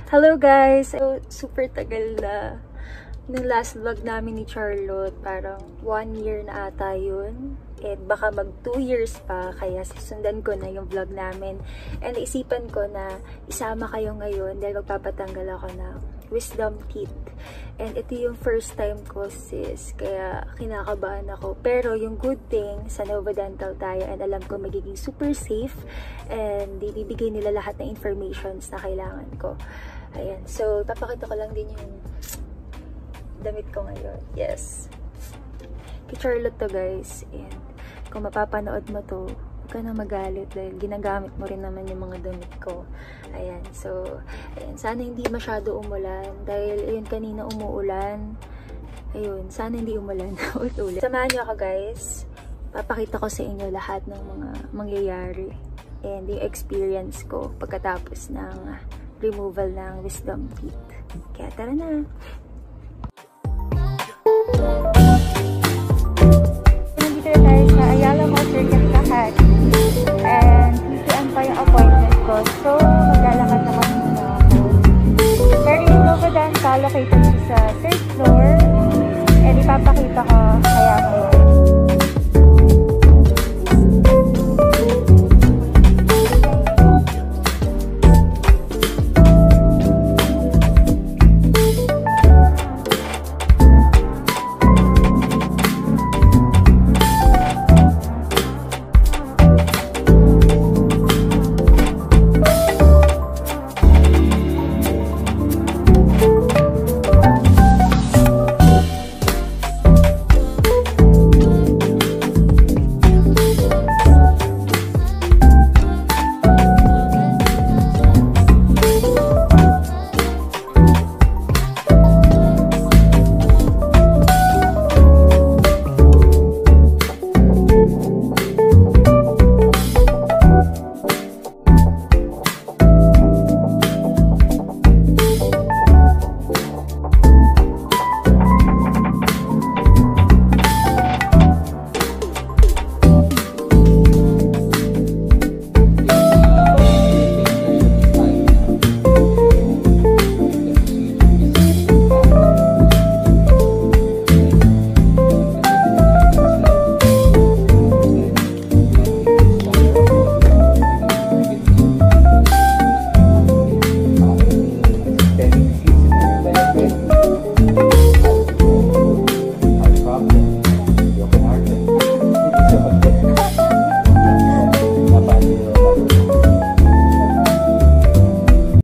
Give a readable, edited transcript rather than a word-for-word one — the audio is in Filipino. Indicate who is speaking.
Speaker 1: Hello guys! So, super tagal na nung last vlog namin ni Charlotte. Parang 1 year na ata yun. And baka mag 2 years pa. Kaya susundan ko na yung vlog namin. And naisipan ko na isama kayo ngayon dahil magpapatanggal ako ng wisdom teeth. And ito yung first time ko sis. Kaya kinakabahan ako. Pero yung good thing, sa Nova Dental tayo. And alam ko magiging super safe. And ibibigay nila lahat ng informations na kailangan ko. Ayan. So, papakita ko lang din yung damit ko ngayon. Yes. Kay Charlotte to guys. And kung mapapanood mo to, huwag ka na magalit dahil ginagamit mo rin naman yung mga damit ko. Ayan. So, ayan. Sana hindi masyado umulan. Dahil, ayun, kanina umuulan. Ayun. Sana hindi umulan. Ulit-ulit. Samahan niyo ako guys. Papakita ko sa inyo lahat ng mga mangyayari. And yung experience ko pagkatapos ng removal ng wisdom teeth. Kaya tara na! Nandito na tayo sa Ayala Mall Circuit lahat. And PCM pa yung appointment ko. So, maglalakad na kami na ako. Pero yung Nova Dental located sa 3rd floor. And ipapakita ko kaya ngayon.